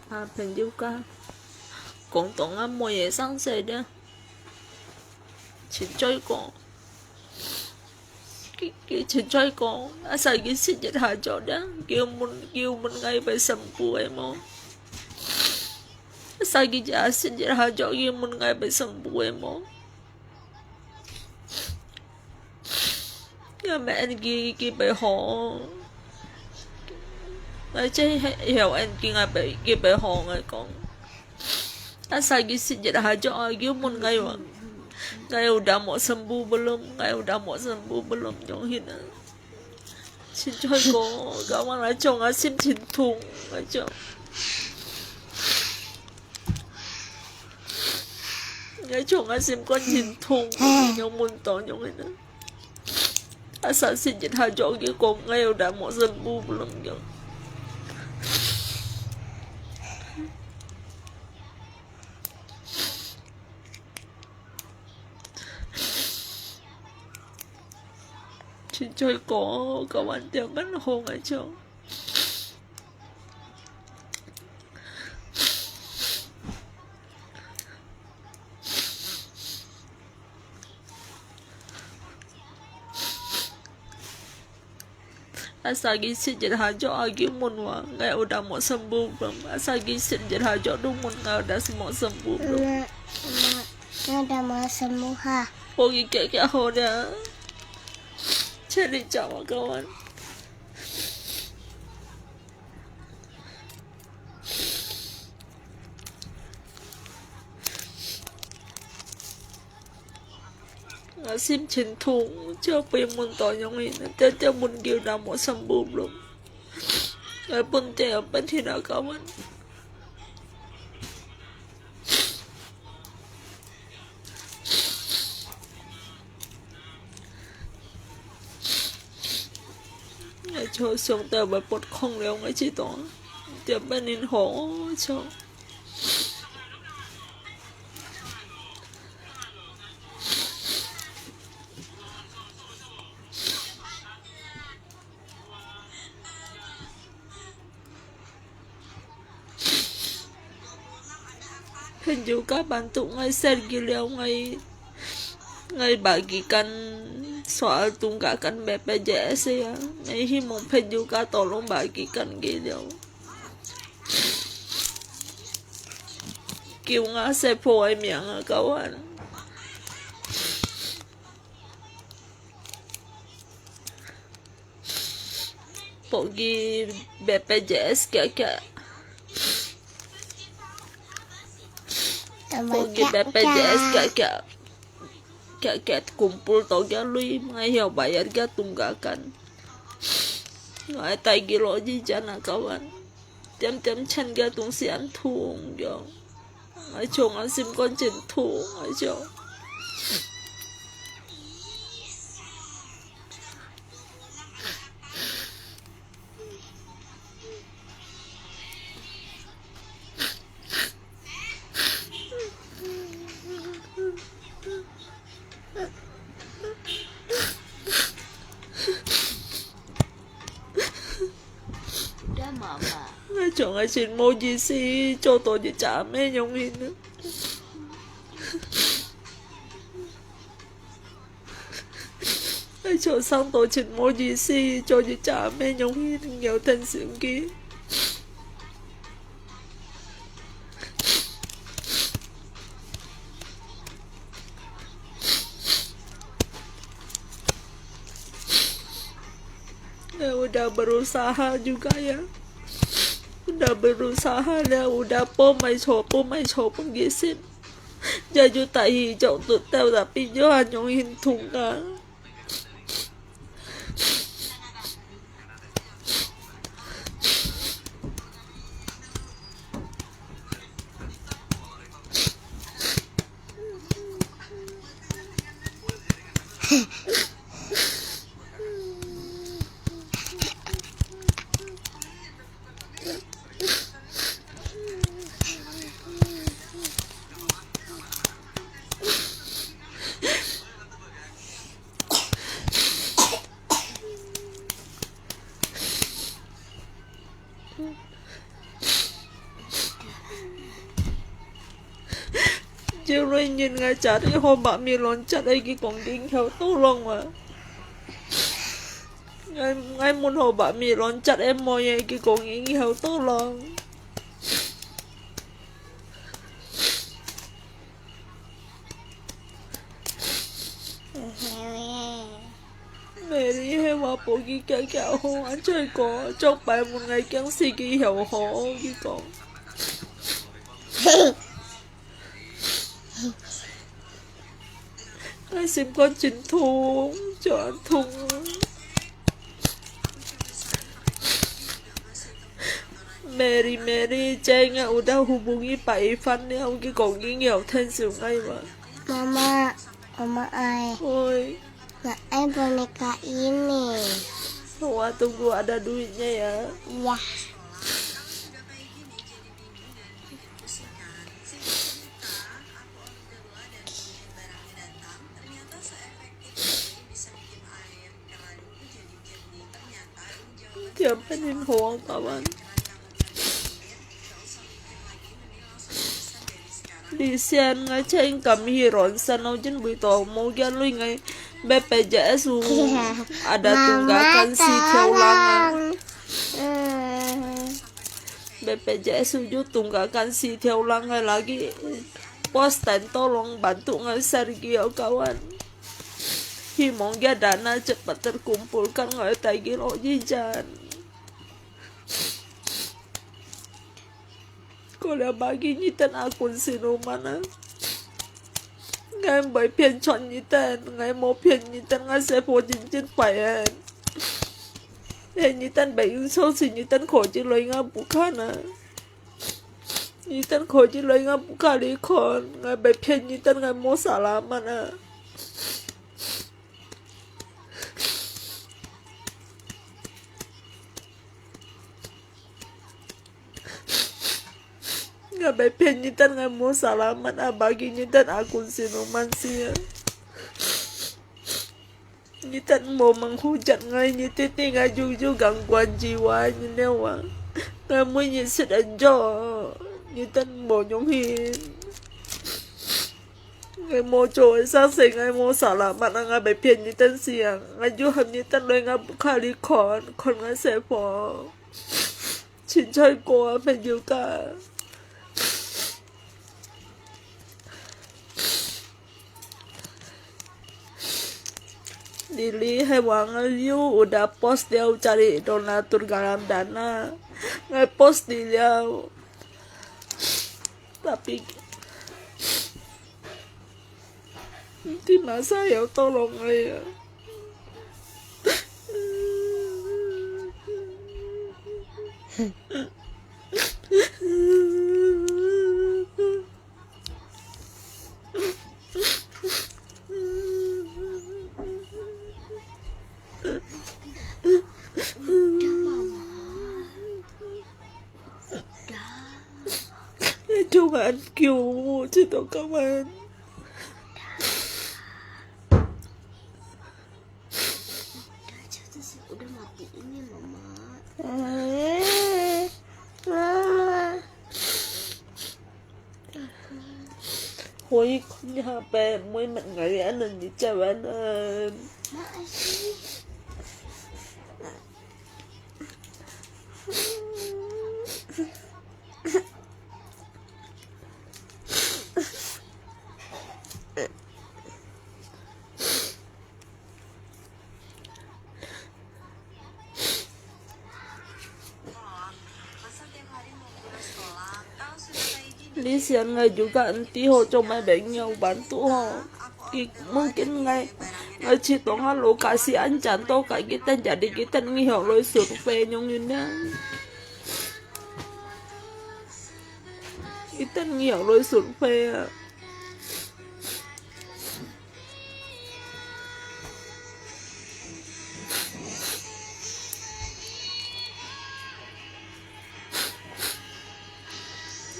penjuka keuntungan mo ye sang se de chỉ chơi con cái chỉ chơi con asa cái xin dịch hạ cho đó kêu mình ngay phải sầm bùa em mo asa cái giá xin dịch hạ cho kêu mình ngay phải sầm bùa em mo nhưng mà anh kia bị họ nói chứ hiểu anh kia bị họ ngay con asa cái xin dịch hạ cho kêu mình ngay mà Ngayon udah mau sembuh belum? Ngayon udah mau sembuh belum? Jonghin xin chơi cô gawan là chồng á xin chín thùng ở chỗ ngày chồng á xin con chín thùng nhung muốn to nhung này nữa asa xin dịch hai chỗ kia con ngayon udah mau sembuh belum? Jong xin chơi cổ cậu anh theo bánh hôn ở chỗ asagi xin dịch hai chỗ ai kiếm môn mà ngày udah mau sembuh belum asagi xin dịch hai chỗ đúng môn ngày udah mau sembuh belum udah mau sembuh ha Pogi kayak udah jadi sama kawan Sim chín thùng cho pin mun to yang ini tete mun kêu dah mau sembuh belum pun teh apa tidak kawan cho xong tao bởi bột không léo ngay chỉ tỏ tiệm bên in hổ cho hình như các bạn tụng ngay sen kia léo ngay bagikan soal tunggakan BPJS ya may himong juga tolong bagikan gitu kêu nga sẽ phôi miệng kawan pergi BPJS kakak pergi BPJS kakak kumpul tau ya lui ngayo bayar ga tunggakan ngai tai gilo ji jana kawan tiam chan ga tung sian thung yo ngai chong an sim con chin thung ngai cho chồng ai xin mua gì xí cho tôi gì trả mấy nhung hin nữa ai cho xong tôi xin mua gì xí cho gì trả mấy nhung hin nhiều thân sự kia udah berusaha juga ya udah berusaha dah udah po mai cho penggisin jaju tak hijau tụt tao tapi jo hanya hin thùng cả chiều rồi nhìn ngay chả thấy hôm bạn mi lon chặt ấy cái con đinh theo tô lòng mà ngay muốn hồ bạn mi lon chặt em mồi ấy cái con đinh theo tô lòng mẹ đi hay vào bộ cái kẹo hồ ăn chơi có trong bài một ngày kén xì cái hiểu hồ cái con ai xem con chính thùng cho ăn thùng Mary ceng udah hubungi Pak Ivan ya cái con ghi nghèo thân sự ngay mà Mama ai ôi nggak boneka ini wah tunggu ada duitnya ya ya siapa nih hoang kawan đi sen ngay trên cầm hiron san au jen buổi tối mau gian lui ngay BPJS ada tunggakan si Theulang BPJS tunggakan si Theulang ngay lagi posten tolong bantu ngay Sergio kawan semoga dana cepat terkumpulkan ngay tagi lo jijan kalau bagi nyitan akun sinumana ngay bởi phiền chọn nyitan ngay mau phiền nyitan ngay sẽ phô chính phải để nyitan bảy sâu xì nyitan khổ chỉ lấy ngay bukan nyitan khổ chỉ lấy ngay bukan đi con ngay bởi phiền nyitan ngay mau salah mana nggak bepen nyitan nggak mau salaman bagi nyitan akun sinuman sih nyitan mau menghujat ngai nyitan nggak jujur gangguan jiwa nyewa nggak mau nyisit aja nyitan mau nyonghin nggak mau coba sase nggak mau salaman nggak bepen nyitan siang nggak jual nyitan lo nggak kali kon nggak sepo cincai ko apa juga Lili Hewang Liu udah post dia cari donatur garam dana nge-post dia tapi nanti masa ya tolong ya Jangan kêu cerita kawan udah mati ini mama Hồi con nhà bé mới mặt ngày ăn lần gì chào anh Lisian ngay juga nanti ho coba bengnya bantu ho mungkin ngay cerita nggak lokasi ancan toh kayak kita jadi kita ngihok lo survei nyongnya kita ngihok lo survei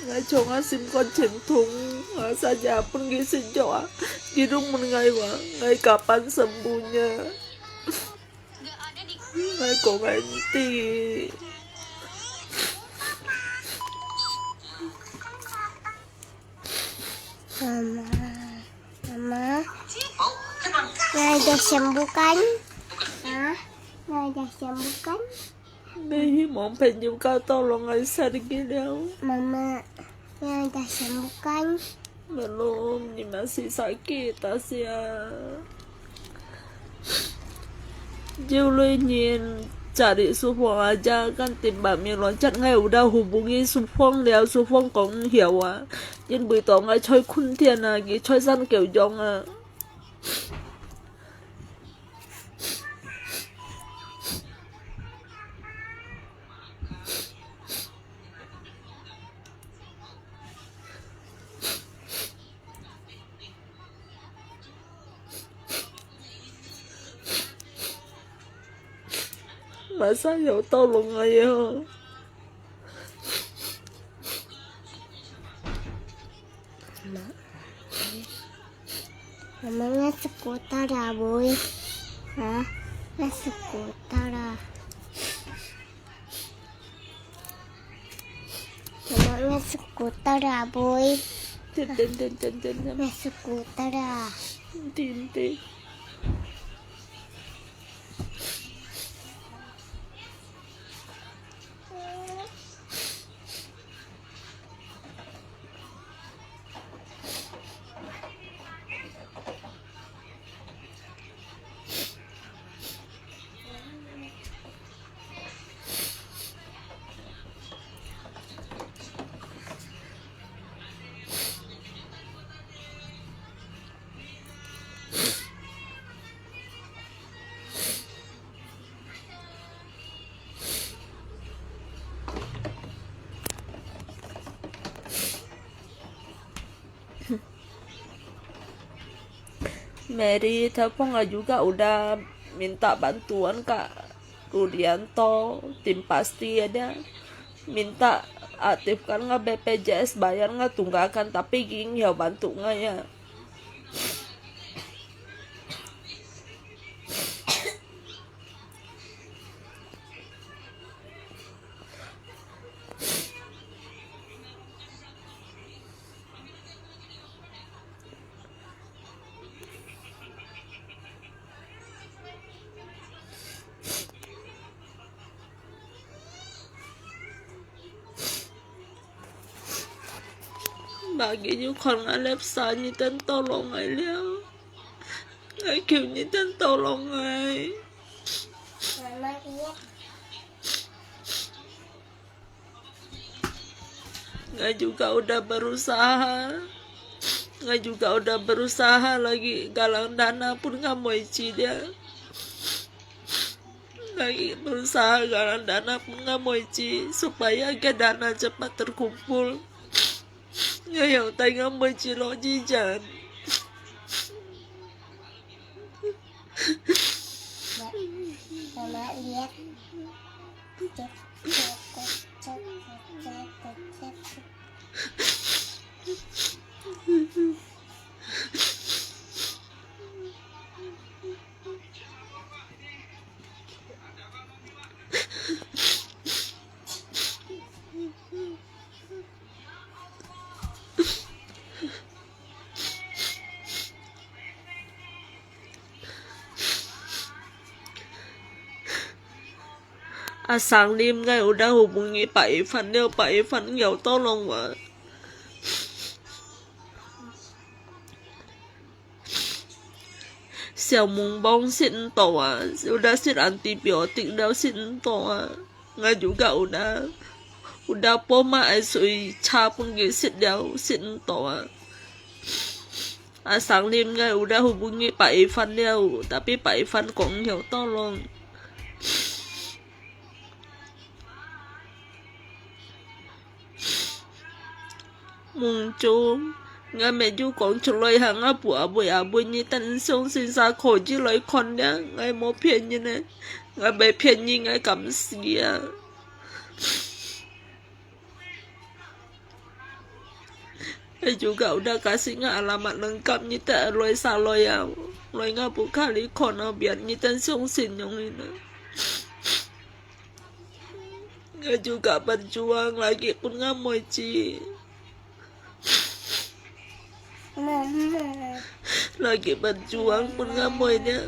ngay cho nga sim con truyền thùng saja pun gisin jawa girung mengai wa ngay kapan sembuhnya ngay kok ganti mama udah sembuh kan? Hah? Nggak udah sembuh kan? Mei mong pengen kau tolong ai Sergi liao. Mama, yang udah sembuh kan? Belum, ni masih sakit Asia. Jiu Lui Nyin cari Sufong aja kan timbang mi loncat ngai udah hubungi Sufong liao Sufong cũng hiểu à. Nhưng buổi tối ngai chơi Kun Thiên à, cái chơi săn kiểu giống à. Mà sao hiểu tao luôn ngay hả? Mama nggak skuter ya, boy? Hah? Nggak skuter ya? Mama nggak skuter ya, boy? Tin. Nggak skuter ya? Tin. Mary telepon juga udah minta bantuan Kak Rudianto, tim pasti ada minta aktifkan nggak BPJS, bayar nggak tunggakan, tapi ging ya bantu nggak ya. Bagi như còn ngã lép xa như tên tao lòng ấy leo. Ngài kiểu như tên tao lòng ấy. Mama lihat. Ngài juga udah berusaha. Ngài juga udah berusaha lagi galang dana pun nggak mau isi dia. Lagi berusaha galang dana pun nggak mau isi supaya ke dana cepat terkumpul. Ngài hiểu tay nggak mau isi lo jajan. Mama lihat. Cek. Sáng đêm Ngài udah hubungi Pak Ivan dia, Pak Ivan nggak tolong Pak. Xiao Mung Bong xin tổ udah xin antibiotik udah xin tổ Ngài juga udah poma sui cha pun xin dia xin tổ sáng đêm Ngài udah hubungi Pak Ivan dia, tapi Pak Ivan cũng hiểu tolong. Muncul Ngài mẹ chú còn cho lời hàng abu như tân sông xin xa khổ chứ lời con nhá. Ngài mau phiền như này. Ngài bé phiền như ngài cảm xí Ngài juga udah kasih ngài alamat lengkap như tak lời xa lời lời ngài bu kali kon biar như tân sông xin yang ini. Ngài juga berjuang lagi pun ngài mau ci. Mama. lagi berjuang pun nggak maunya.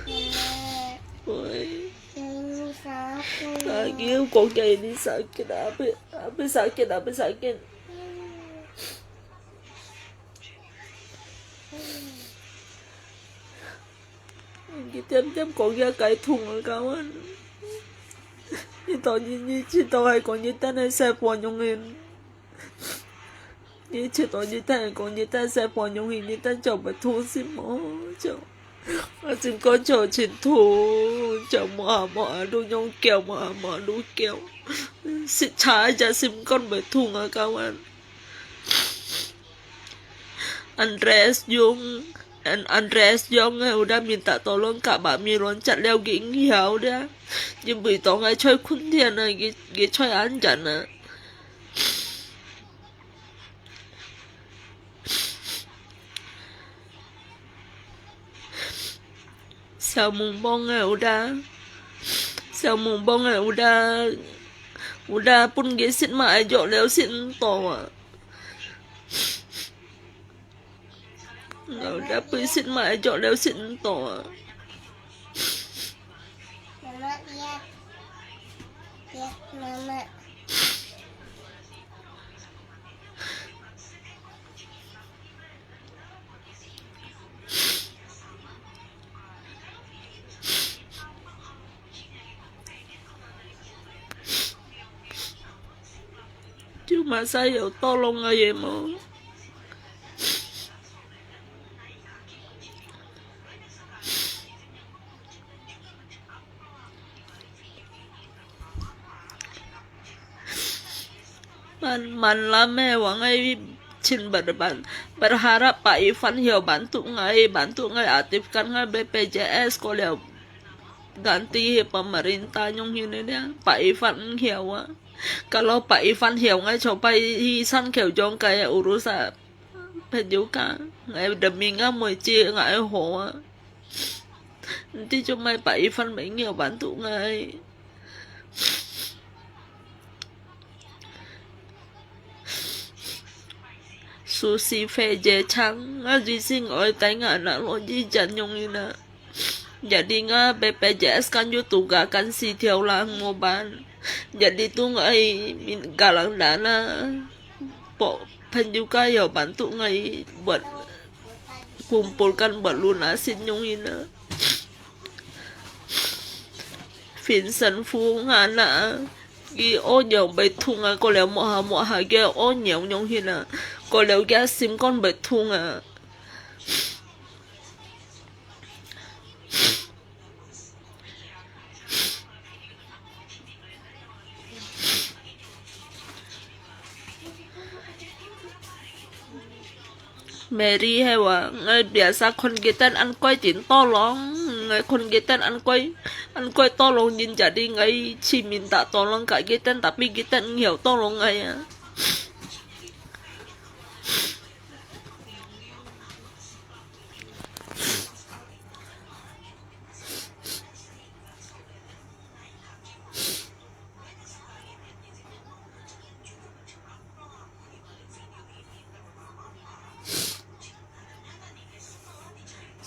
Nenek, Woi, ini sakit. lagi kok kayak ini sakit apa sakit. Tiêm có ra cái thùng ở kawan. Ito ni chito ay ko ni tan sa po nyong hin. Ni chito ni tan ko ni tan sa po nyong hin ni tan chậu bật thu sim mo chậu. Ở trên con chậu trên thu chậu mỏ đu nhong kẹo mỏ đu kẹo. Xịt trái ra sim con bật thùng ở kawan. Andres Young udah minta tolong Kak Mami loncat leo ging hiao dia. Nhưng bởi tỏ ngay chơi khun thiền này cái chơi án chẳng à. Sao mùng bông udah pun cái xin mãi dọ leo xin tỏ à. Udah pun xin mãi dọ leo xin tỏ à. Mama lihat. Lihat mama. Cuma saya tolong aja mau. Man lah mewah ngai chin berharap Pak Ivan Hiao bantu ngai aktifkan ngai BPJS kalau ganti pemerintah nyong ini dia Pak Ivan Hiao. Kalau Pak Ivan Hiao ngai coba hisan kêu jong kayak urusan penjuka ngai demi ngai mau cie ngai ho. Nanti cuma Pak Ivan Hiao bantu ngai. Susi Feje Chang duy sinh oi tay ngã nak lo di jan nyong ina. Jadi nga BPJS kan juga kan si tiao lang moban. Jadi tu ngai min galang dana po penjuka ya bantu ngai buat kumpulkan buat lunasin nyong ina. Vincent Fu ngana gi o nhiều bait thung à có lẽ mo ha ge o nhiều nhong hina có lẽ ga sim con bait thung à. Mary hewa ngai biasa kon gitan an koi tin tolong ngai kon gitan an koi tolong jin jadi ngai chi minta tolong kak gitan tapi gitan hiểu tolong ngai à.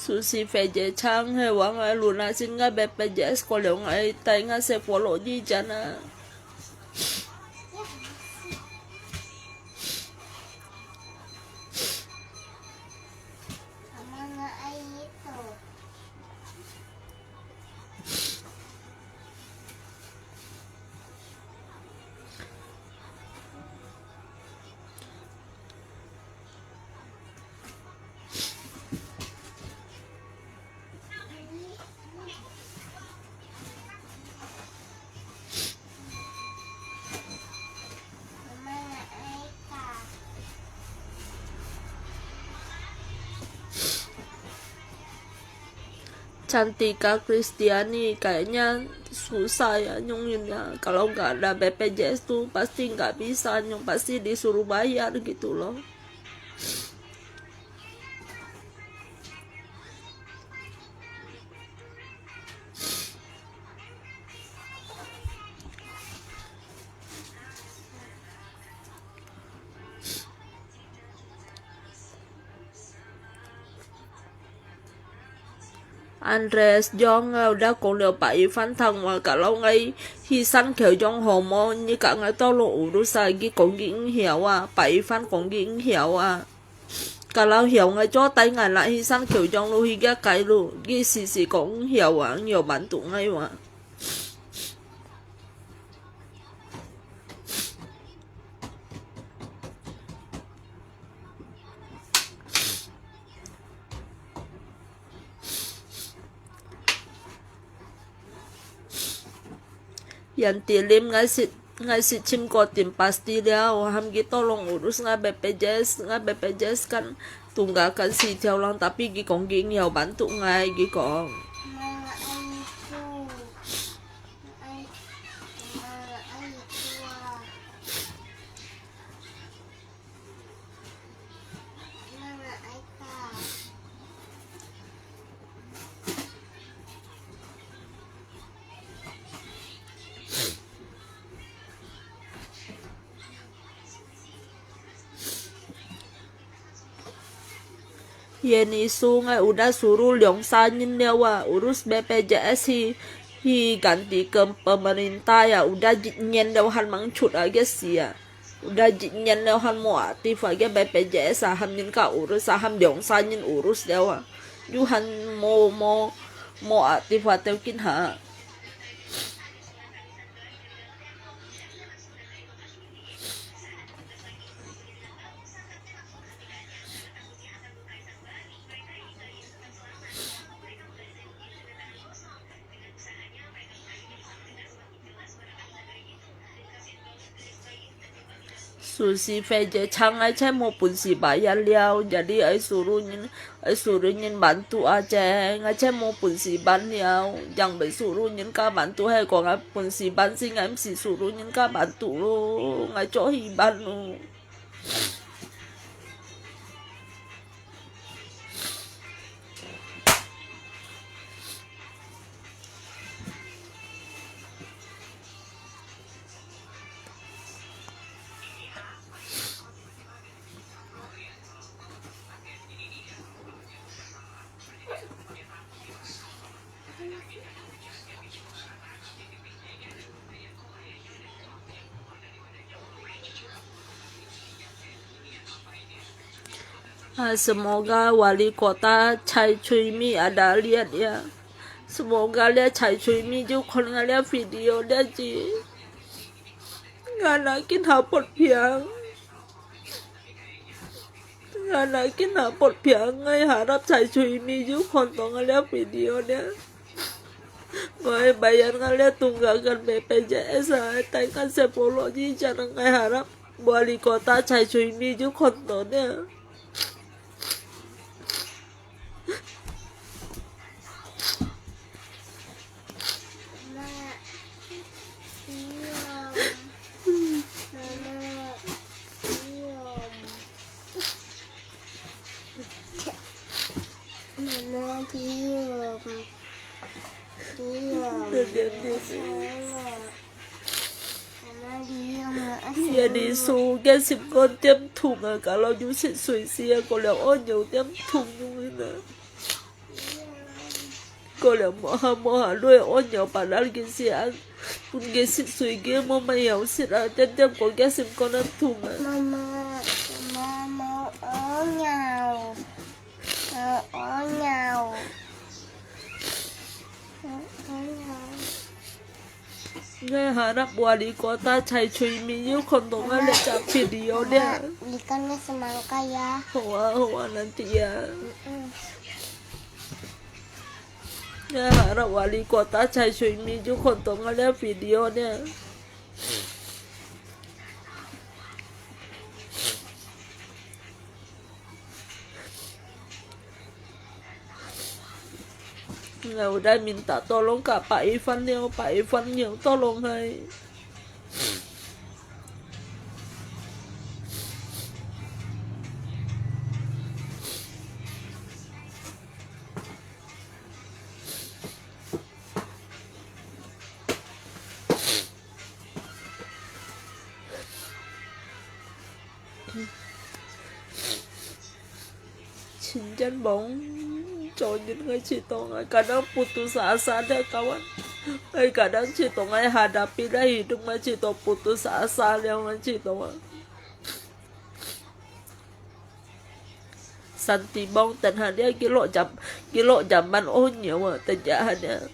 Susi Feje Chang hewa ngai lunasin ngai BPJS kalau ngai tay ngai se follow di jana. Mama nggak itu. Mama nggak itu. Cantika Kristiani kayaknya susah ya nyong ya. Kalau nggak ada BPJS tuh pasti nggak bisa nyong, pasti disuruh bayar gitu loh. Andres John đã cũng đều bảy phán thần mà cả lâu ngay khi săn kiểu trong hồ mô như cả ngay tao lộ đủ sai cái cũng kiến hiểu à bảy phán cũng kiến hiểu à cả lâu hiểu ngay cho tay ngay lại khi săn kiểu trong lúc khi cái luôn cái gì cũng hiểu à nhiều bản tụng ngay mà Yan tilim nga si Chim ko tim pasti dia ham gitu long urus nga BPJS kan tunggakan si theo lang tapi gi kong gi nhiều bantu ngay gi kong Yeni sungai udah suruh Leongsanin dewa urus BPJS hi ganti ke pemerintah ya udah nyen dewahan mangcut aja sih ya udah nyen dewahan mau aktif aja BPJS saham nyen ka urus saham Leongsanin urus dewa juhan mau aktif atau kin ha Susi Feje Chang aja mau pun si bayar liao jadi ai suruh nyin bantu aja mau pun si ban liao jangan bersuruh nyin ka bantu hay còn ai pun si ban si ngam si suruh nyin ka bantu lo ngai cho hi ban lo Semoga wali kota Chai Chui Mi ada lihat ya. Semoga lihat Chai Chui Mi juga kalau ngeliat video dia sih nganakin hapot piang. Nganakin hapot piang ngay harap Chai Chui Mi juga kalau ngeliat video dia. Ngay bayar ngeliat tunggakan BPJS tay kan sepologi jangan ngay harap wali kota Chai Chui Mi juga kontonnya. Giờ đi su cái xịp con tiêm thùng à cả lo chú xịt suy xia cô liệu ôi nhiều tiêm thùng như thế nào cô liệu mua hà đuôi ôi nhiều bà đã cái xịt ăn con cái xịt suy kia mua mày hiểu xịt à tiêm con cái xịp con ăn thùng à mama ở nhau Ngay harap wali kota Chai Chui Mi yuk untuk ngeliat video dia. Ikannya semangka ya. Hoa nanti ya. Ya harap wali kota Chai Chui Mi yuk untuk ngeliat video dia. Nggak udah minta tolong ke Pak Ivan yang tolong hai. Xin chân bóng Conin ngai cito ngai kadang putus asa deh kawan. Ngai kadang cito ngai hadapi dah hidup ngai cito putus asa yang ngai cito ngai. Santibong tanah dia kilo zaman ohnya wah terjahnya.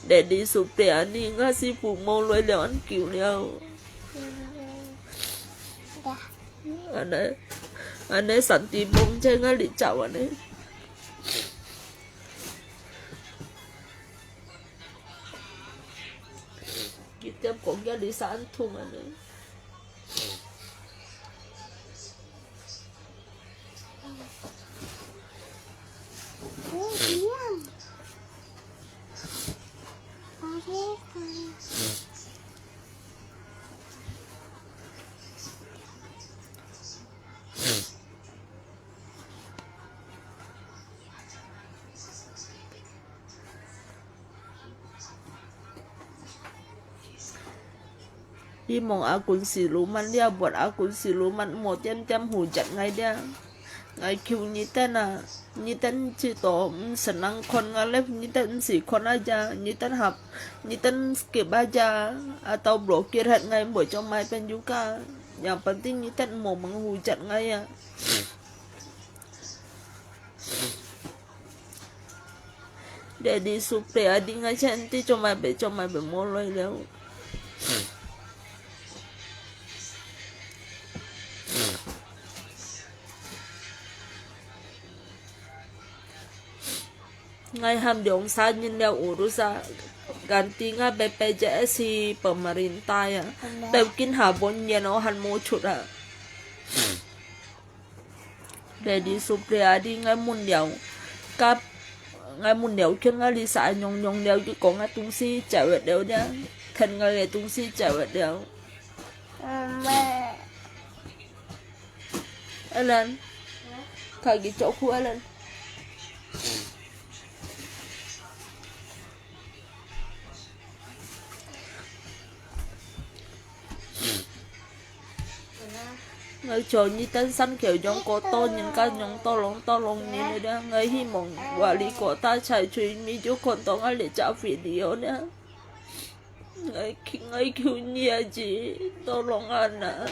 Daddy Supriyani ngasih pumo loi leon kiu leo. Ane Santibong jangan dicawan eh. Kita pokoknya di santung ane. Diam. Đi mong akun siluman dia buat akun siluman mau jam hujan ngai dia ngai kiu nyiten nyiten cito senang kon ngalep nyiten si kon aja nyiten skip aja atau blokir hat ngai buat trong mai pen juga yang penting nyiten mau menghujat ngai ya. Daddy Supriyadi ngai cantik cuma be moloi leo. Ngai ham dong sanin leo urusa ganti nga BPJS si pemerintah ya. Mungkin habon ya no han mo chura. Daddy Supriyadi ngai mun leo kap ngai mun leo khen ngai li sa nyong leo chứ có ngai tung si cewek leo dia. Khen ngai tung si cewek leo. Alan. Kagi chỗ khu Alan. Người trời như tên xanh kiểu giống cổ to những cái nhóm to lông như này đó. Người hy vọng quả lý của ta chạy chuyên mi chú con to ngay để trả video nữa. Người kêu nhẹ gì to lông anh à.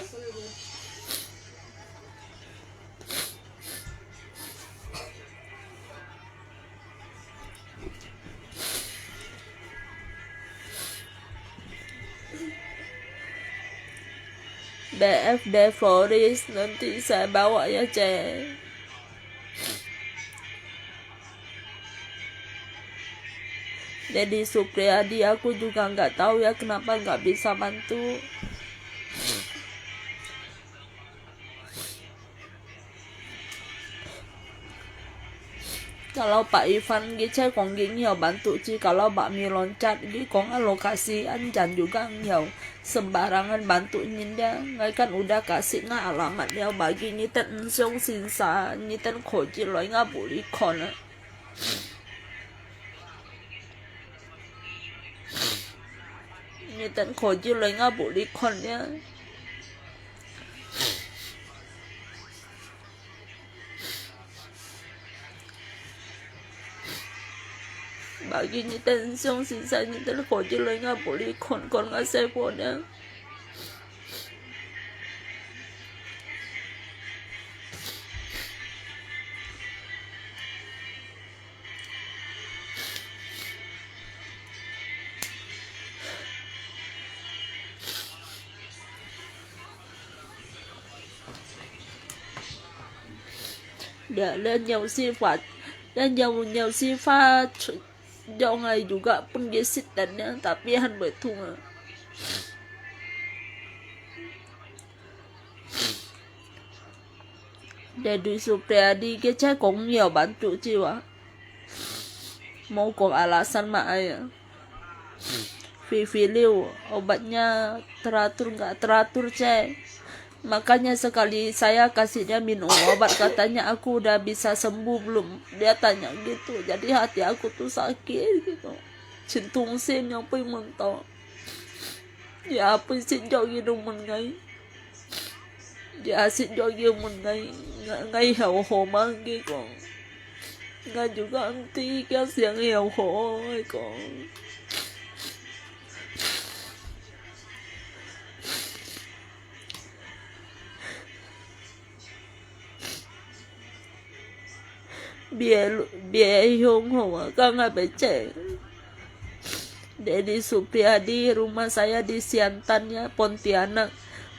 BFD Flores nanti saya bawa ya cek. Daddy Supriyadi aku juga nggak tahu ya kenapa nggak bisa bantu. Kalau Pak Ivan gitu cũng nhiều bantu sih. Kalau Mbak Mi loncat gitu cũng alokasi anjan juga nhiều sembarangan bantuin dia. Ngai kan udah kasih nggak alamat dia bagi nyiten song sinsa nyiten koji loi nggak boleh kon. Nyiten koji loi nggak boleh kon dia. Bagi nyiten song sinsa nyiten koji loi nggak boleh kon nggak sepon ya. Dia lên nhiều sifat dan nhiều sifat do ngai juga penggesitannya tapi han betul. Daddy Supriyadi kece cũng nhiều bantu chứ ạ. Mau kok alasan mak ya. Vivi Liu obatnya teratur nggak teratur cek. Makanya sekali saya kasih dia minum obat katanya aku udah bisa sembuh belum. Dia tanya gitu. Jadi hati aku tuh sakit gitu. Cintung sen yang pun mentau. Ya apa sih jauh hidung mengai. Dia asyik jogi mun ngai hậu hồ mang cái con ngai juga anti cái siang hậu hồ ai con biar hiung hồ kan ngai becek Dedi Supriyadi, rumah saya di Siantan ya, Pontianak,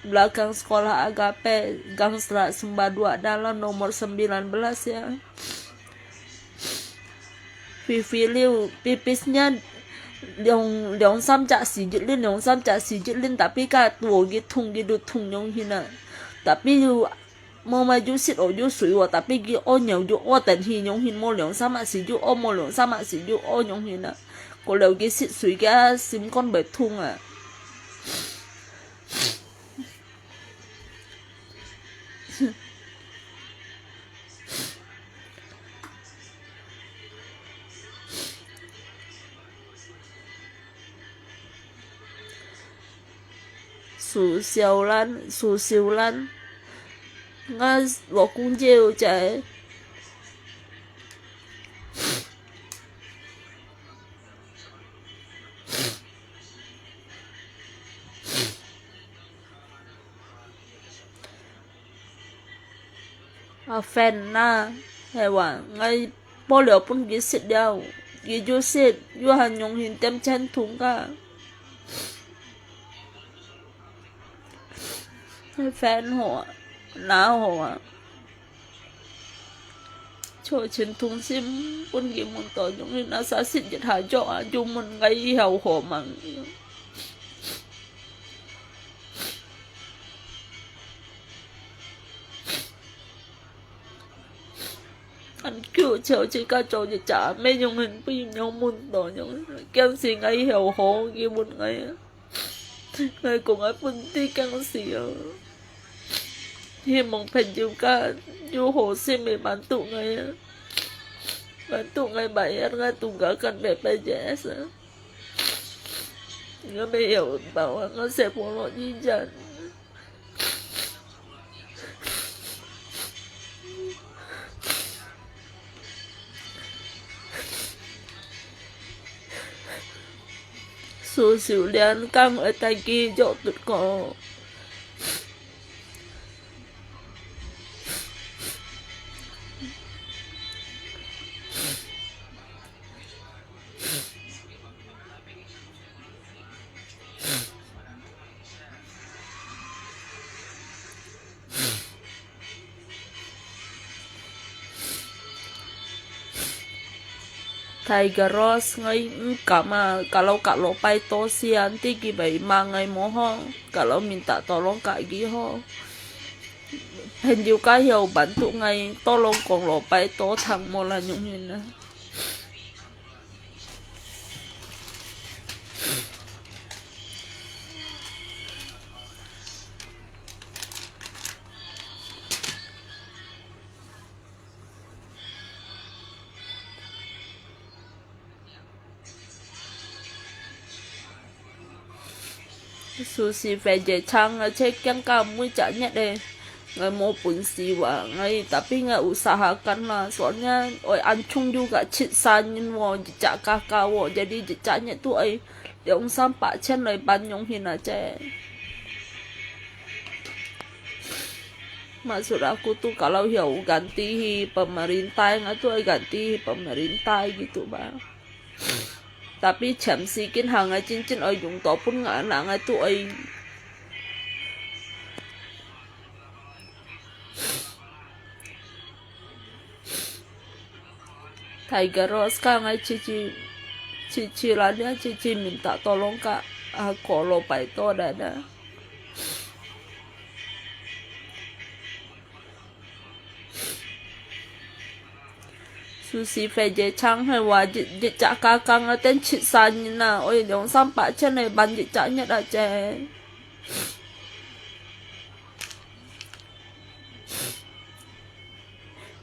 belakang sekolah Agape, Gang Serak Sumba 2 Dalam nomor 19 ya. Vivi Liu, pipisnya Leong Sam Cak Sijit Lin, tapi ka tuo thùng nhong hina. Tapi mau maju sit oju sui wa, tapi gi o nyau ju o ten hi nhong hin mo Leong Sam Siju o mo Leong Sam Siju o nhong hina. Cô leo cái xịt suy cái sim con bể thùng à Su siêu lan nga bỏ cung chiêu chạy fan na hewa ngay po leo pun gi sit down gi ju sit yu han nhong hin tem chen thung ka fan ho na ho cho chen thung sim pun gi mun to nhong hin na sa sit jit ha jo ju mun ngay hậu ho mang anh kêu chờ chỉ cả chỗ chỉ trả mấy nhung hình bây nhung muốn tổ nhung kêu gì ngay hiểu hồ kia một ngày ngày cùng ai phân tí căng gì hi mong phần chịu cả du hồ xem mấy bán tụ ngày bảy anh ngay tụ cả cần đẹp bây giờ sao nó mới hiểu bảo nó sẽ phụ nó như vậy Su xỉu liên cam ở tay kia dỗ tụt cổ Tiger Rose ngay kalau pai to si anti ki bai mangai moho kalau minta tolong kak giho hen juga hiểu bantu ngay tolong kong lo pai to thang mo la nhung hin na sushi vege chang cek yang kamu caknya deh nggak mau pun siwa ngai tapi nggak usahakan lah soalnya oi ancung juga cit sanin wo jejak kakak wo jadi jejaknya tuh oi yang sampai chen oi banyong hina aja maksud aku tuh kalau hiểu ganti pemerintah nggak tuh ganti pemerintah gitu bang tapi chậm si kiến hàng ở trên ở dụng tổ pun ngã nặng ở tuổi Tiger Rose ka ngai cici lah dia cici minta tolong kak kalau pai to dah sushi vege chang hayว่าจิจะกากางเต้นชิซันนะโอ้ยเดี๋ยวซ้ำปะเช่นในบันจิจะเนี่ยได้เจ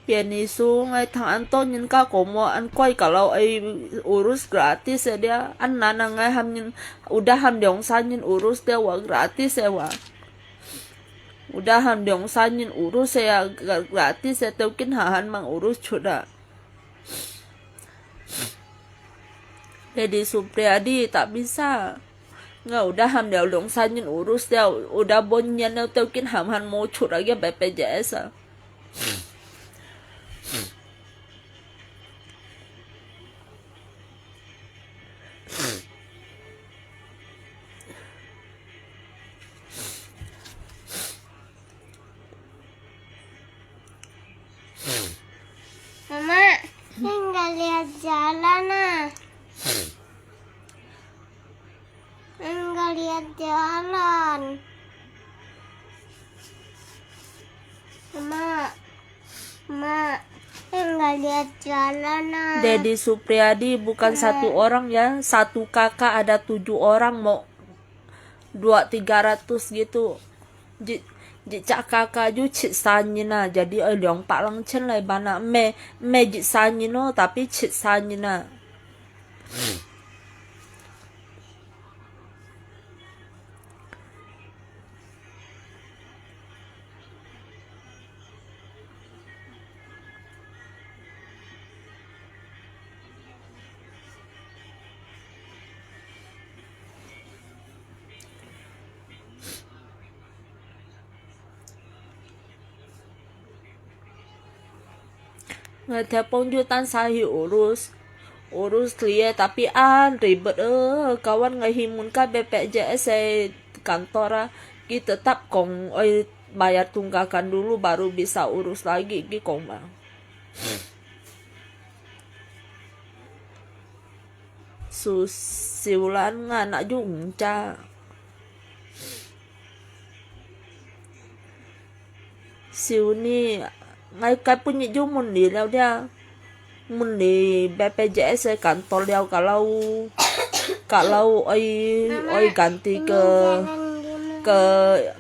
Pian isu ngay thằng anh tốt nhưng các cổ mua anh quay cả lâu ai urus gratis ya dia anh nana ngay ham nhưng udah ham dong san nhưng urus dia wa gratis ya wa Udahan dong sanyin urus saya gratis saya taukin hahan mang urus sudah. Dedi Supriyadi tak bisa. Nggak udahan dia dong sanyin urus dia udah bonyan dia taukin hahan mau lagi BPJS. Mama, nggak lihat jalan ah. Nggak lihat jalan. Mama, nggak lihat jalan ah. Dedi Supriyadi bukan satu orang ya, satu kakak ada 7 orang mau 200-300 gitu. Cak kakak ju cik sanyina jadi liang pak lang chen lai bana me jik sanyino tapi cik sanyina. Telepon jutaan sahi urus dia tapi ribet kawan ngahimun ka BPJS kantor kita tetap kong bayar tunggakan dulu baru bisa urus lagi kong bang. Siulan nga nak jungca siu ni ngay cái punya ju mun đi đâu dia mun di BPJS kantor dia kalau ganti ke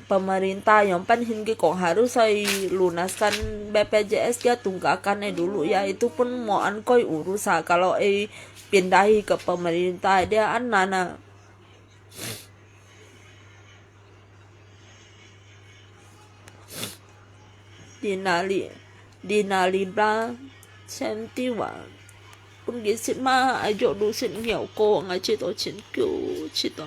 pemerintah yang penting kok harus lunaskan BPJS dia tunggakan dulu ya itu pun mau koi urus kalau pindahi ke pemerintah dia nana dinalibra sentiwa pun gisit ma ajo dusit nghèo cô ngay chỉ tổ chiến cứu chỉ tổ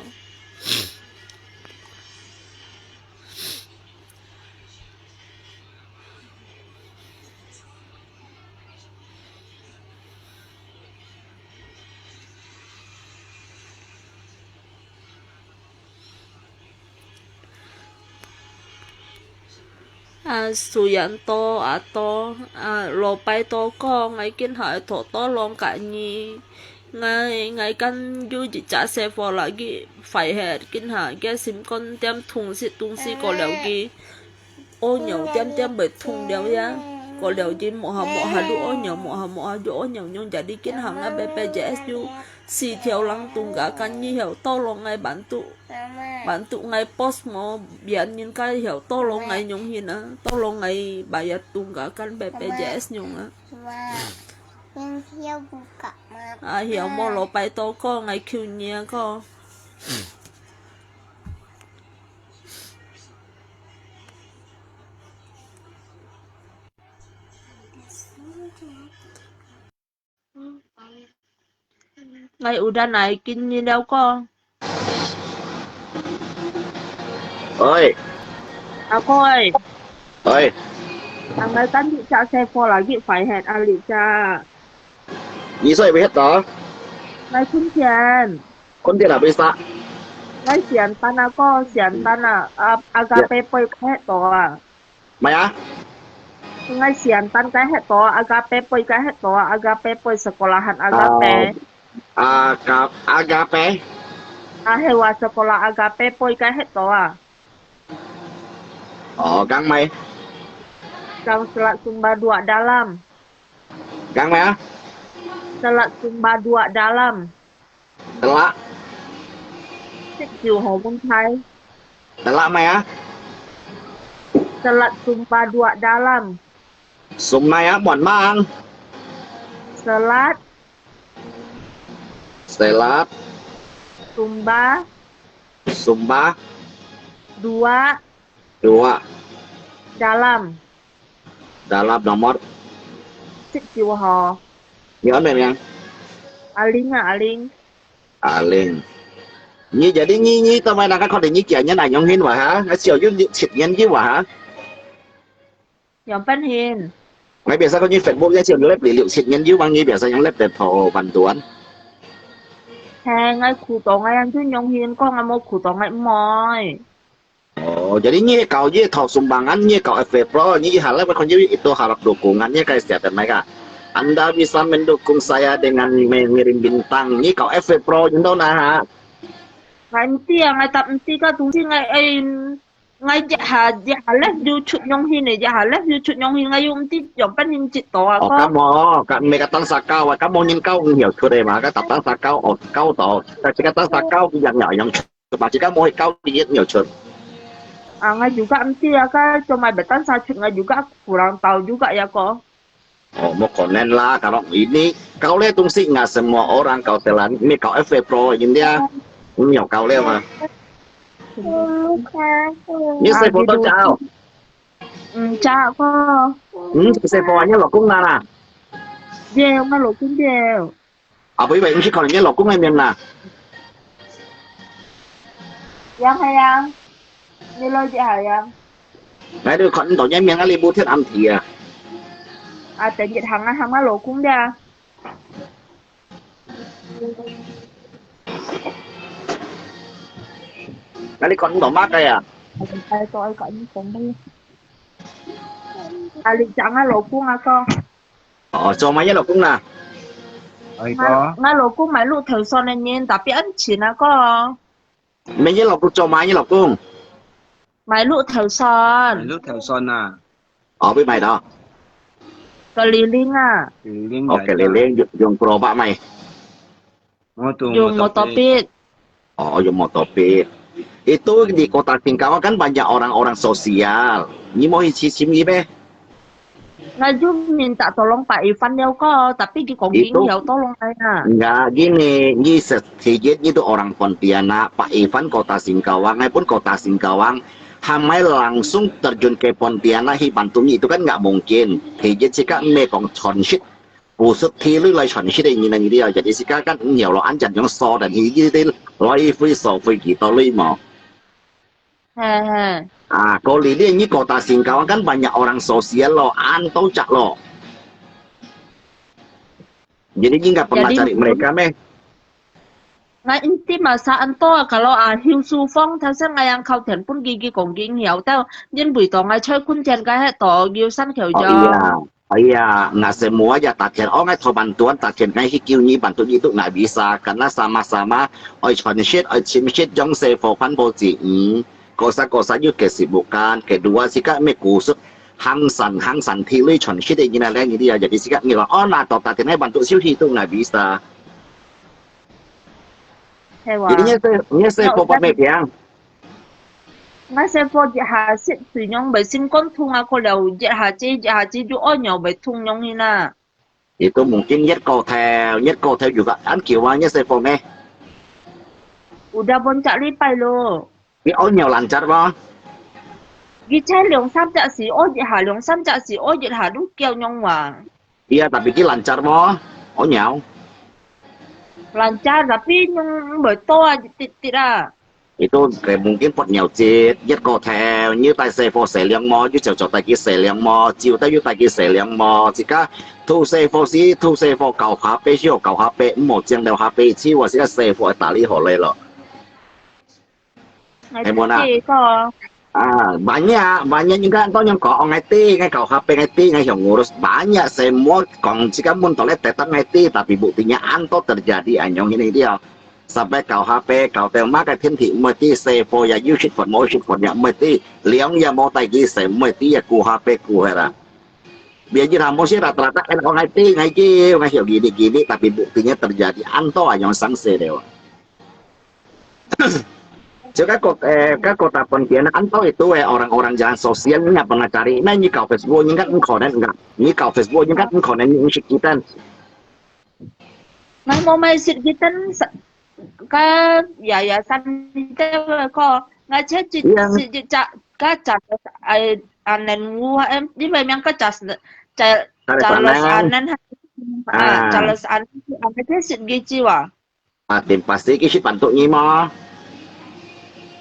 Suyanto atau lopai to ko ngay kin hỏi thổ to long cả nhi ngay kan du chỉ trả xe phò lagi phải hết kin hỏi cái sim con tem thùng si có leo gì ô nhậu tem bệt thùng đeo ya có leo gì mọ hà du ô nhậu mọ hà du ô nhậu nhung jadi kin hàng ngay BPJS du si theo lăng tung cả kan nhi hiểu to long ngay bản tụ ngay post mo biar những cái hiểu to long ngay nhung hin to long ngay bayar tung cả kan BPJS nhung Yang hiu buka mata. Hiểu mo lo pai to ko ngay kêu nhia ko ngay udah naikin như đâu con Ơi, cô ơi ơi, ngày kan chị trả xe phò lagi phải hết ali cha gì sao bị hết đó? ngay kun tiền Con tiền là bisa. ngay xian tan ko xian tan agape poi hết to Mày á? ngay xian tan cái hết to agape poi cái hết to agape poi sekolahan agape Agape. hewa sekolah agape poi cái hết to Gang mày. Gang Selat Sumba 2 dalam. Gang mày á? Selat Sumba 2 dalam. Telak. Xích Diều Hồ Môn Thái. Telak mày á? Selat Sumba 2 dalam. Sum mày á, bọn mang. Selat Selat. Sumba Sumba. 2 Dua. Dalam. Dalam nomor Sit jiwa ho. nhớ này nè. Aling à, Aling. Lên. Như vậy đi như tao mai là các con để như kiểu như này nhóm hiên vậy hả? Nó chiều như thịt nhân chứ vậy hả? Nhóm Phan Hiền. Ngay bây giờ có như Facebook ra chiều lớp để liệu thịt nhân chứ bằng như bây giờ những lớp để thổ văn tuấn. Hè, ngay khu tổ ngay anh chứ nhóm Hiền có ngay một khu tổ ngay mỏi. Ồ, jadi như cậu như thổ sumbangan như cậu FV Pro như hal lain kan jadi itu harap dukungannya kayak setiap mereka. Anda bisa mendukung saya dengan mengirim bintang. Như cậu FV Pro như đâu nè. Ngay tia, ngay tập tia ka tung si ngay dạ hà lép du chụp nhóm Hiền này, dạ hà lép du chụp nhóm Hiền ngay yung tia nhóm Phan Hiền chít tổ à Oh, có. mereka tangsa kau, kamu nhìn kau nhiều thứ đây mà, cái tập tangsa kau, kau tổ, cái tangsa kau yang nhỏ yang mà chỉ kamu kau đi nhiều chuyện. Ngay juga tia ka cuma betan sa chụp ngay juga kurang tahu juga ya kok. Oh, mau konen lah, kalau ini kau lihat tungsi nggak semua orang kau telan, ini kau FV Pro ini dia, nhiều kau lihat mà. Như xe foto chào. Chào con. Xe foto nhớ lộc cung nè. Dèo mà lộc cung dèo. Bởi vậy chỉ còn nhớ lộc cung em miền nè. Yang hay yang. Như lôi chị hả yang. Đấy được còn tổ nhớ miền Ali bu thiết ăn thì à. Tên dịch hàng á lộc cung ra. Đấy còn tổ mát đây à. Tôi có những con đi. Lịch chẳng á lộc cung à con. Cho mấy nhớ lộc cung nè. Ngay lộc cung mấy lúc thời son nên nhìn tapi ăn chín á con. Mấy nhớ lộc cung cho mấy nhớ lộc cung. Mấy lúc thời son. Lúc theo son à. Với mày đó. Cái lì linh à. Ok lên dùng Pro bạn mày. Dùng motopit. Dùng motopit. Itu di kota Singkawa kan banyak orang-orang sosial. Ini mau isi SIM gimana? Ngaju minta tolong Pak Ivan ya kok, tapi di Kongging ya tolong saya. Enggak gini, ini sedikit itu orang Pontianak, Pak Ivan kota Singkawang, pun kota Singkawang, Hamai langsung terjun ke Pontianak, bantunya itu kan nggak mungkin. Sedikit sih kan mekong chonshit, pusat tilu lagi chonshit ini dia, jadi sih kan nhiều lo anjan yang so dan ini itu lagi free so free gitu loh mau. Kalau ini kota Singkawang kan banyak orang sosial loh, antau cak loh. Jadi ini nggak pernah cari mereka meh. Ngay inti masa anto kalau Hiu Su Phong theo sát ngay ang khâu thiện pun gigi cũng kinh hiểu tao nhân buổi tối ngay chơi kun chen cái hệ tổ gil săn kiểu cho. Iya, nggak semua aja takian. Nggak tahu bantuan takian kayak hikiu ni bantuan itu nggak bisa karena sama-sama oi chonshit, oi chimshit, jong se fopan boji. Kosa-kosa juga kesibukan. Kedua sih kak mekusuk hang san tilui chonshit ini lah yang dia jadi sih kak ngilang. Nah toh takian bantu siu itu nggak bisa. Jadinya saya fopan yang. Ngay xe phô dạ hà xịt tùy nhóm bởi sinh con thung à cô đầu dạ hà chi chú ôi nhỏ bởi thung nhóm như nà. Itu mungkin nhất cầu theo juga an kiwanya saya fopan. Udah bon cak lipai lo. Cái ôi nhiều lancar ba. Ghi chay liong sam cak si ôi dạ hà liong sam cak si ôi dạ hà đúng kêu nhóm mà. Iya tapi cái lancar ba. Ôi nhiều. Lancar tapi nhưng bởi to tít à. Itu kayak mungkin pot nhiều chết nhất cầu theo như tại xe phô xe liang mò như cho tại cái xe liang mò chiều tại như tại cái xe liang mò chỉ cả thu xe phô cầu HP chiều cầu HP một chương đầu HP chiều và sẽ xe phô tại lý hồ lệ rồi. Em muốn à? Banyak juga atau yang kau ngerti kau HP ngerti yang ngurus banyak semua kong jika mun toilet tetap ngerti tapi buktinya anto terjadi anyong ini dia. Sampai kau HP, kau tengok cái thiên thị mới tí xe phô ya yêu shit phần mỗi shit phần ya mới tí liang ya mau tay kia xe mới tí ya ku HP ku hera. Biar mau sih rata-rata kan orang nggak hiểu gini tapi buktinya terjadi anto yang sangse dewa. Jadi các kota Pontianak anto itu orang-orang jalan sosial nggak pernah cari. Nah ini kau Facebook ini kan konen enggak. Ini kau Facebook ini kan konen ini shit kita. Nah mau main shit kita cái yayasan itu kok nggak cek Cái anen gua em di memang ke Charles Kanan. anen À, Charles anen ane ke sit gici wa. tìm pasti cái ship bantu nyi mo.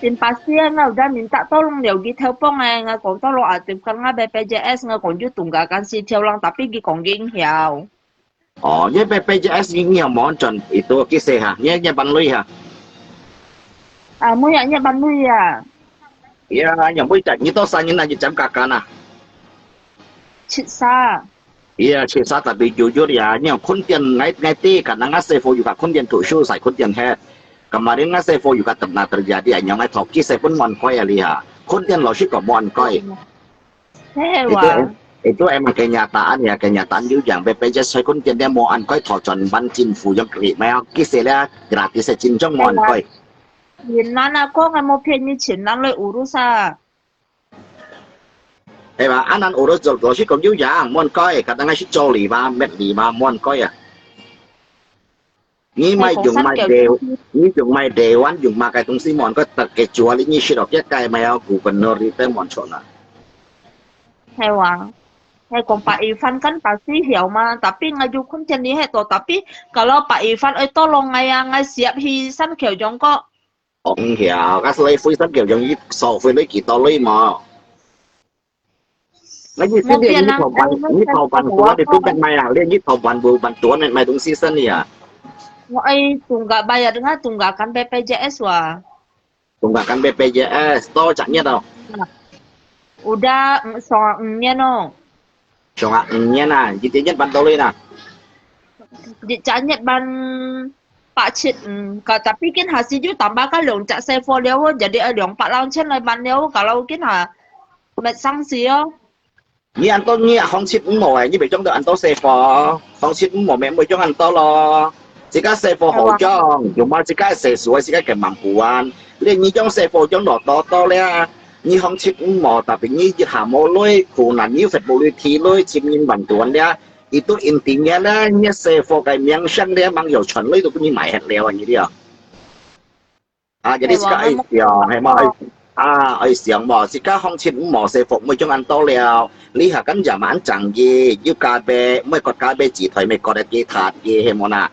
Tim pasien nga udah minta tolong dia gi telepon nga kong tolong aktifkan nga BPJS nga kong ju tunggakan si theo lang tapi gi kong ging hiao. Oh, với BPJS nhiều món chuẩn itu kisah ha, nya ban lui ha. Mo ya nya ban lui ya. Iya, yang boleh tak itu saya nak jam kakak nah. Chit sa. Iya, cerita tapi jujur ya, yang konten ngai karena nggak sevo juga konten tu show saya konten he. Kemarin nggak sevo juga pernah terjadi, yang ngai toki saya pun mon koi lihat. Konten lo sih kok mon koi. Hewa. Itu emang kenyataan ya, kenyataan juga yang BPJS saya konten dia mau an koi tojon ban jinfu yang kiri, mau kisah gratis saya jinjong mon koi. Nan ako nga mo骗你钱nan loi urusa. Mà anh urus lo sih kok juga mon koi, kadang ngai sih joli ba, met lima mon koi ya. Ni mai dùng mai đều, ni dùng mai đều anh dùng mà cái东西mòn có tập cái chúa lý như đó cái mai ao cụ phần nô đi tới mòn chọn à. Hewa. Hey, kung Pak Ivan kan pasti hiểu mà, tapi ngaju konten ni heto, tapi kalau Pak Ivan itu lo ngay siap hisan kiểu giống có. Ông hiểu, các lấy phơi sắm kiểu giống như sầu phơi lấy kỳ to lấy mà. Lấy như thế này như thầu bàn tua thì tôi bên mày à, lấy như thầu bàn tua này mày đúng season này à. Ay, tunggak bayar nga, tunggakan BPJS wa. Tunggakan BPJS, to chẳng đâu. Udah soalnya no. Chọn ạ, nha nè, như thế nhất bàn to lên nè. Dicanya ban Pak Cit, tapi kan hasil juga tambahkan leong cak sevo leo, jadi leong 400 lai ban leo, kalau kan met sanksi yo. Như anh to như không xịt mồ như bị trong được anh to xe phò, không xịt mồ mẹ mới trong anh to lo. Chỉ cái xe phò hậu trong, dùng mà chỉ cái xe suối chỉ cái bằng buồn, liền như trong xe phò trong đó to lẽ, như không xịt mồ tapi như hà mồ lôi, khu nạn như phải bồi thi lôi, chim nhìn bằng tuần lẽ, itu intinya lah, như xe phò cái miếng xăng lẽ mang dầu chuẩn lôi, itu như mày hết leo như dia. Jadi sekarang hay mà ai xiang mà chỉ cái không xịt mồ xe phò mới trong anh to leo. Lý hạ cắn giả mãn chẳng gì, như cà bê, mới có cà bê chỉ thời mới có được cái thạt gì hay mà nà.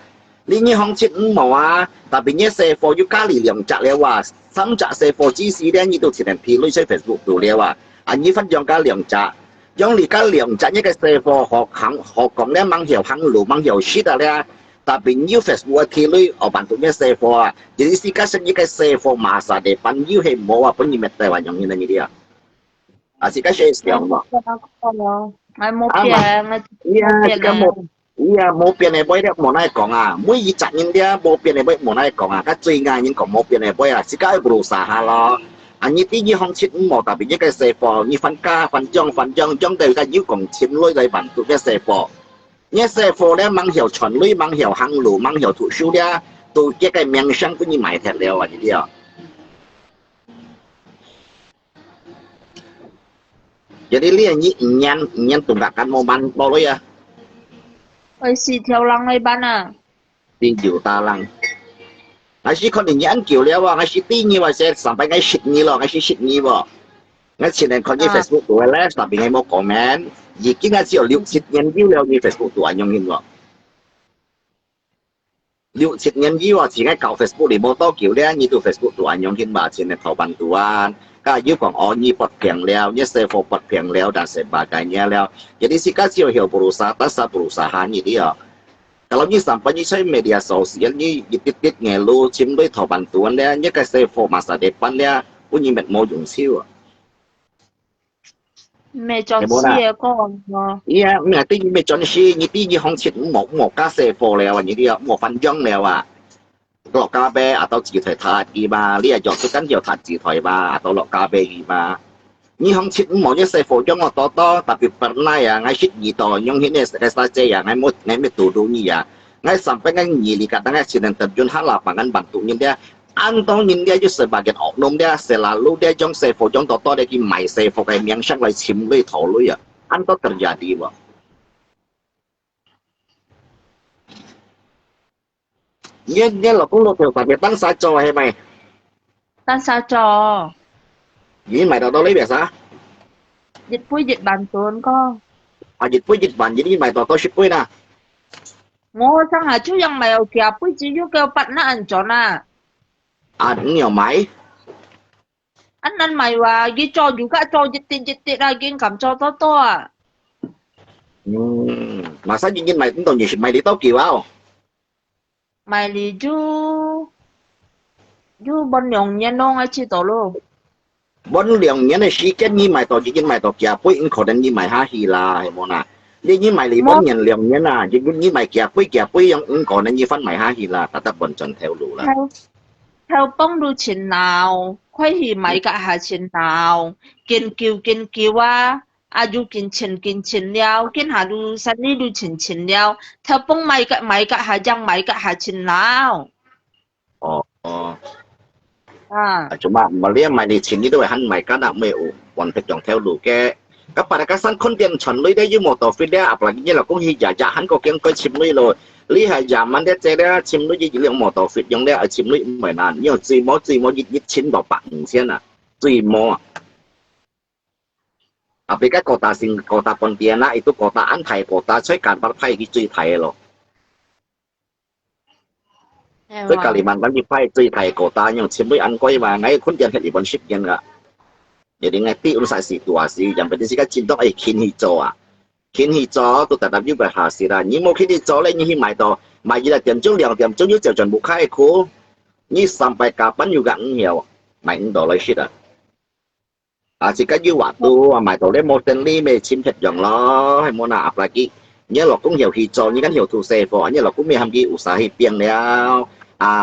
Lý như không chết mò à, tại vì như xe phô như cá lì liềm chặt leo à, sắm chặt xe phô chỉ xí đen như tôi chỉ nên thi lối chơi Facebook đồ leo à. Anh như phân dòng cá liềm chặt, dòng lì cá liềm chặt như cái xe phô họ còn lẽ mang hiểu hàng lù mang hiểu shit à lẽ. Tại vì như Facebook thi lối ở bản tụ như xe phô à, jadi si cái như cái xe phô mà sa để pan như hay mò à, pun như mệt tay vào dòng như này đi à. Si cái xe xiang mà. Ngay một tiền, iya mau pian này boy dia mau naik kong ah mau ijat yang dia mau pian này boy mau naik kong ah kan cuy ngai yang kong mau pian này boy ah si kai berusaha lo anh như tí như không chít mau tapi như cái xe phò như fan jong dari cái như kong chim lôi dari bản tụ cái xe phò như xe phò dia mang hiểu chuẩn lôi mang hiểu hàng lũ mang hiểu thủ siêu dia tụ cái miếng sang cũng như mày thật leo à gì dia jadi lihat ni nyan tunggakan mau ban boleh ya ơi xì theo lăng ngay ban à. tin chiều ta lăng ngay khi con nhắn kiểu leo à ngay khi tin như vậy sẽ sampai ngay shit như lo ngay khi shit như vậy ngay khi này con như Facebook tuổi lẽ tapi ngay mau comment jika ngay khi liu shit nhân view leo như Facebook tuổi anh nhung vậy liu shit nhân view à chỉ ngay cạo Facebook để mau to kiểu lẽ như tụ Facebook tuổi anh nhung mà chỉ nên thầu bàn tuanก็ยุคของอ๋อนี่ปลดเพียงแล้วเนี่ยเซฟปลดเพียงแล้วdan sebagainya แล้ว jadi si kasih hiểu berusaha atas perusahaan ini dia kalau ni sampai ni saya media sosial ni titit ngeluh cimด้วยถอbantuan dia ni cái ซฟmasa depan dia punya met mau dùng siêu mẹ chọn xìa con iya mẹ tí mẹ chọn xìa ni tí ni không chịu một cái ซฟแล้วนี่dia một phần dânแล้วอ่ะlọ cà phê atau chỉ thời thạt gì mà lý do tôi cắn nhiều thạt chỉ thời mà atau lọ cà phê gì mà như không chịu mỗi cái xe phổ trong ngõ to tapi pernah ya ngay chịu gì to nhưng hiện nay cái saja ya ngay mới turu ni ya ngay sampai ngay nhị li kata ngay sedang terjun hal lapangan bantu dia antong dia juga sebagian oknum dia selalu dia trong xe phổ trong to dia ki mai xe phổ cái miếng sang lại chim lui thầu lui ya antong terjadi bang Nhân là cũng lột hiểu tại vì tăng xa trò hay mày tan sao trò Jadi mày tao lấy biasa. Dịch pui dịch bàn tuần con. À dịch pui dịch bản jadi mày tao ship pui na. Ngô sang hà chú yang mày ở kia pui chỉ yêu kêu bắt nó ăn cho na. À nhiều máy. Ăn mày và ghi cho dù cả cho dịch tiết ra ghi cầm cho to à. Mà sao nhìn mày cũng tao nhiều mày đi tao kiểu ao. Mày đi chú bọn nhồng nhân nông ai chỉ tổ luôn. Bọn lượng nhân này sĩ kết như mày tao chỉ nhìn mày tao kia pui cũng khó đến như mày ha hi là hay mona. Như mày lý bọn nhân lượng nhân à, như mày kia pui cũng khó đến như phân mày ha hi là ta bọn chân theo lũ là. Theo bông đu chín nào, khoai hì mày cả hà chín nào, kiên kiêu à, à dù kiên chín liao, kiên hà đu sẵn đi đu chín liao, theo bông mày cả hà giang mày cả hà chín nào. À. Cuma melihat mày đi chín đi đâu hắn mày cả đạo mày hoàn thực chọn theo lũ cái. Các bạn các sân con tiền chuẩn lấy đấy với một tàu phi đấy, apalagi như là cũng hi giả hắn có kiêng coi chim nuôi rồi. Lý hải giả man đấy chế đấy chim nuôi gì lượng một tàu phi giống đấy ở chim nuôi mày nàn nhiều gì mó ít chín vào bạc xem à, gì mó. Tapi kan kota Pontianak itu kota antai kota saya kan partai gitu Thai loh. Saya Kalimantan di Thai cuy Thai kota yang cemui angkoi mà ngay khuôn tiền hiện bọn ship nhân cả. Jadi ngay ti urusan situasi yang penting sih kan cinta kin hijau à. Kin hijau tu tetap juga berhasil lah. Ni mau kin hijau lagi ni mai to, mai jadi tiap jam 2点钟就全部开库. Ni sampai kapan juga nhiều, mai ndo lagi sih dah. Jika như waktu mày tàu lên một tên ly mày chim thịt dòng lo hay món nào apalagi nhớ là cũng hiểu hijau như kan hiểu thu xe phò nhớ là cũng mi ham gi usaha piang leo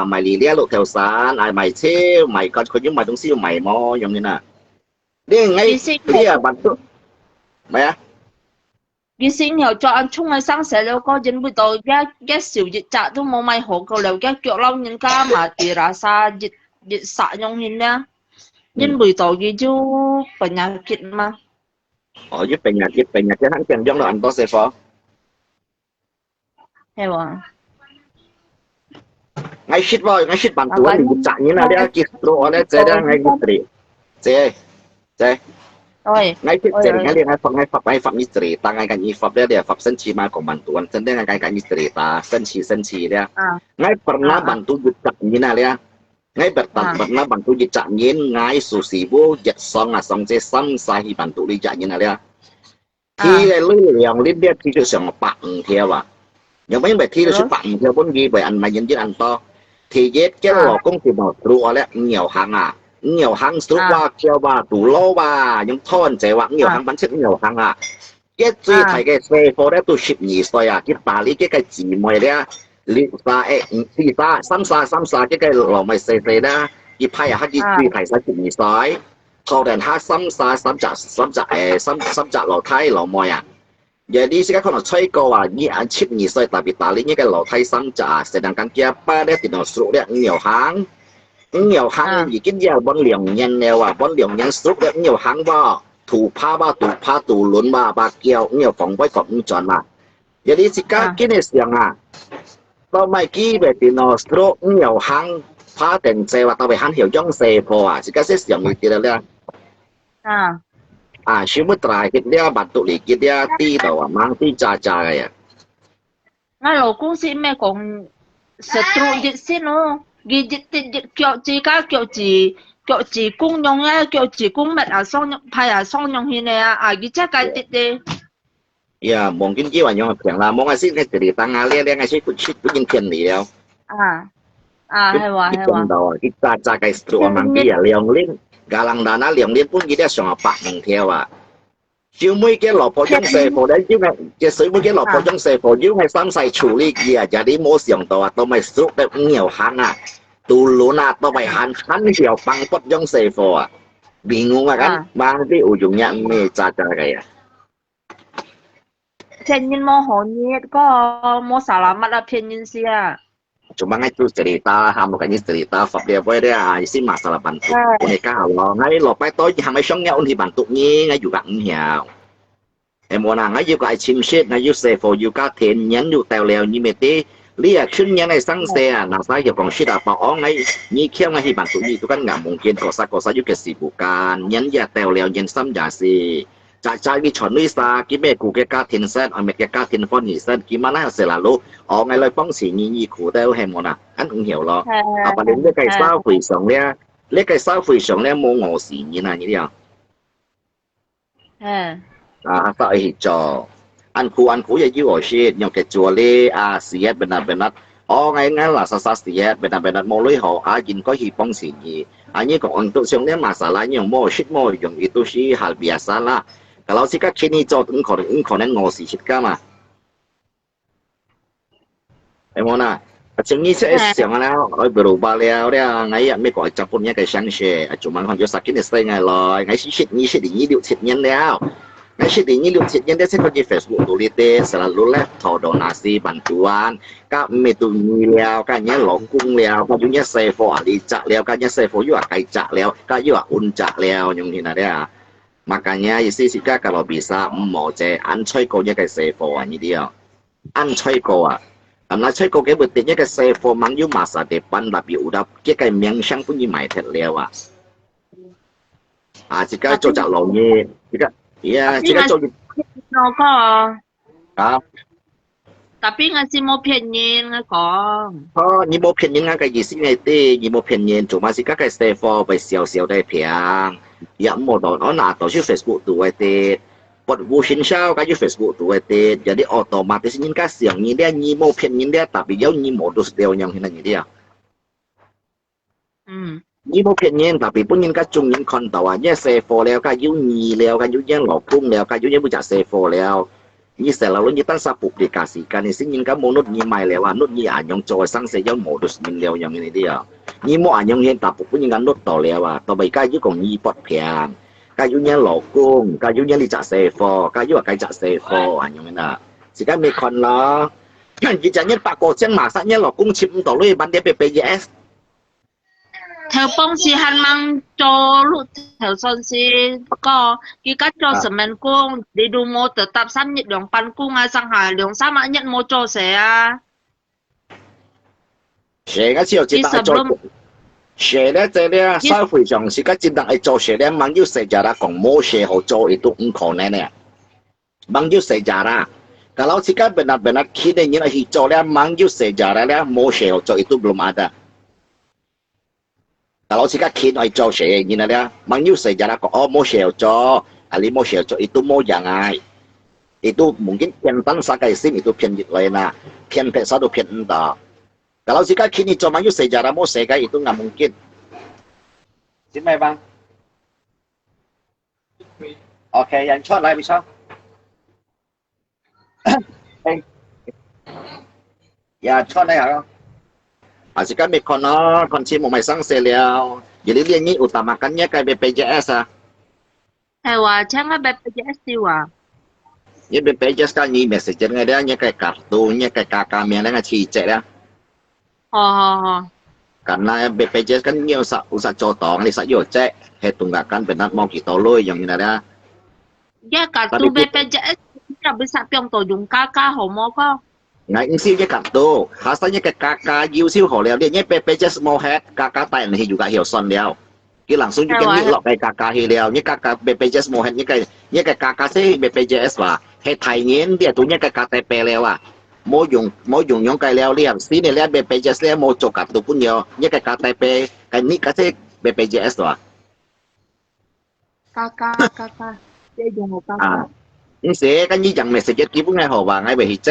mày lì leo lộ theo san mày chế mày còn có những mày东西mày mò giống như nào đi ngay đi bạn tu mày à Ghi sinh hiểu cho anh chung mày sáng sẽ leo có dân bùi tàu ghé xỉu dịch trả tu mong mày hổ cầu leo ghé kiểu lâu những ca mà tì ra xa dịch xạ nhông hình nha. Nhân buổi tối ghi chú ở nhà kịch mà. Ở giúp bên nhà cái hắn tiền giống là anh có xe phó. Hiểu à? Ngay shit bạn tuổi thì chạy như nào đấy kịp đồ đấy chế đó ngay cái chế. Rồi. Ngay cái chế ngay liền ngay phạm như chế ta ngay cái như phạm đấy để phạm sân chi mà của bạn tuổi chân đấy ngay cái như chế ta sân chi đấy. Ngay pernah bantu jutak như nào đấy. Ngay pernah bantu dịch nhiên ngay susi bu dịch song chế sam sahi bantu đi chạy như nào đấy. Khi lưu lên biết thì就想bạn theo à. Nhưng mấy bài thi là sẽ bạn theo bốn ghi bởi anh mà nhân ăn to. Thì giết cái lò công thì bảo rùa đấy nhiều hàng à. Nhiều hàng số qua kêu ba tủ lô ba nhưng thôn chế hoặc nhiều hàng bắn chết nhiều hàng à. Cái duy thầy cái xe phố đấy tôi ship nhị xoay à. Cái bà lý cái gì mày đấy lý xa thì xa xăm xa cái lò mày xe đó. Cái phải à cái duy thầy sẽ ship nhị xoay. Sau đèn hát xăm chặt lò thái lò mồi à. Jadi sekarang kalau cuy kau ni chip ni saya tapi tali ni kan lau thai sam cha sedangkan kia pa dia tidak struk dia nhiều hang gì cái gì bon liang nhân neo bon liang nhân struk dia nhiều hang ba thủ pa thủ lún ba kiao nhiều phòng quay phòng chọn mà jadi sekarang kini siang tao mai kia về tidak struk nhiều hang pa dan sewa tao về han hiểu trong xe po sekarang siang ni tidak lihat semua terakhir dia bantu lagi dia ti tau mang ti cha ya. Ngay lô cũng sĩ mẹ còn stru dịch xin nó ghi dịch kiểu chỉ cung nhông á kiểu chỉ cung mệt xong nhông hình này ghi chắc cái dịch đi. Ya mungkin dia nyong yang lah mau ngasih ke dari tangan dia ngasih kucing liao. Hay wa. Kita cha cái stru mang ti ya liang lin galang dana liang lin pun dia sama pak mong theo chiếu mấy cái lò phô trong xe phô đấy chứ ngay cái sấy mấy cái lò phô trong xe phô chứ ngay xăm xài chủ lý kia jadi mua xiong tàu tao mày sốt đấy nhiều hàng tu lúa tao mày hắn nhiều băng phốt trong xe phô bingung kan bang cái ujungnya mê cha cái Phiên nhân mô hồ nhiệt có mô salamat là phiên nhân xia. Cuma itu cerita, makanya cerita Fab dia boleh dia isi masalah bantu. Mereka kalau ngay lo pai tối hàng mấy sống nhau thì bantu nhi ngay juga nhau. Em muốn ngay juga chim shit ngay juga for juga thiên nhắn juga tèo leo như mệt đi. lihat kunnya ngai sangse nah saya kong sida pa ngai ni kia ngai bantu ni itu kan nggak mungkin kosa juga kesibukan nyen ya teo leo nyen sam jasi caca gi chon lisa ki be ku ke ka tin sen ame ke ka tin fon ni sen gimana selalu ngai loi pong si ni ku teo he mo na an ung hiểu lo apa le kai sao hui song le kai sao hui song le mo ngo si ni na ni dia sao hi cho anh khu ya yêu shit nhong cái chùa lê siết benar-benar ngay là sasa siết benar-benar mulai yin có hi pong si ni ini kok untuk sebenarnya masalahnya mau shit mau yang itu sih hal biasa lah kalau sikap kini cho engkau ngosi shit kama emona Cuma saya siang lah, berubah lah, ngai ya me koi capurnya kayak sang she, cuma kan jo sakit ni saya ngai loh, ngai shit ni liu shit ni lah. Ngai shit ni liu shit ni dia saya di Facebook tulis deh, selalu lah tahu donasi bantuan, kak metu ni liao, kaknya lokung liao, kajunya saya for ali cak liao, kaknya saya for juga kai cak liao, kak juga cak liao, yang ni dia. Makanya isi sika kalau bisa mau je an choi ko nya kai saya for ni dia, an choi ko Karena saya kok betulnya ke saya formang yu masa depan tapi udah kita memang sang punya mai terlewa. Jika cocok longnya, jika cocok. Tapi ngasih mau pianyin ngakong. Ni mau pianyin ngak kayak gini nanti, ni mau pianyin cuma sih kayak saya forไป小的piang, ya mau atau si Facebook tuh itu. Buat busin sao kayu Facebook tuh itu jadi otomatis ini kasih yang ini dia ni mau pian ini dia tapi jauh ni modus dia yang ini dia ni mau pian ini tapi pun ini kacung ini kontawannya save leo kayu ni leo kayunya lokung leo kayunya bukan save leo ini selalu kita sa publikasikan ini ini kamu nut ni mai lewat nut ni anyong coy sang sejauh modus ni leo yang ini dia ni mau anyong yang tapi pun ini nut tol lewat tapi kayu kong ni pot piang kayunya lokung, kayunya licak sefo, kayu kayak sefo, hanya mana. Jika mekon lah, jadinya Pak Kocen masaknya lokung chim tolong ban dia BPJS. Theo bông si han mang cho lúc theo son si có cái cách cho semen cung đi đu mô tự tập sẵn nhiệt đường pan cung sang hải đường sa mã nhận mô cho sẽ Sẽ cái chiều chỉ ta cho写咧，即咧社會上是個真正係做寫咧，網友寫家啦，講冇寫好做，itu 唔可能咧。網友寫家啦，kalau jika benar-benar kita ingin hijau咧，網友寫家啦咧，冇寫好做itu belum ada。kalau jika kita hijau寫ingin咧，網友寫家啦講冇寫好做，ali冇寫好做itu mau jangan。itu mungkin pian sakai sim itu pian lain lah, pian satu pian entah. Kalau jika kini cuma yuk sejarah mau segai itu nggak mungkin. Xin mời bang. Oke, yang chọn lại bisa. Ya chọn lại hả? Jika mekono konsi mau masang seliau. Jadi dia ini utamakannya kayak BPJS Hewa, jangan BPJS diwa. Ini BPJS kan ini messenger dia kayak kartunya kayak kakak yang nggak cicek ya. Karena BPJS kan ini usah cotong, ini saja cek, tunggakan benar mau kita loh yang ini ada. Ya kartu BPJS tidak bisa piang tojung kakak homo kok. Nggak isi dia kartu, hasilnya ke kakak siêu hổ leo dia BPJS mau kakak tay này juga hiểu son leo. Cái langsung juga ini lọc kayak kakak leo, ini kakak BPJS mau ini kayak kakak sih BPJS lah, thay nhiên dia tuhnya kayak KTP lewat. Mau dùng những cái leo liam sini lihat BPJS lihat mau cokap tu pun ya kayak KTP kayak ini kasih BPJS tu kakak dia dùng kakak ini sih kan như dạng message kia pun ngay hồ và ngay về hít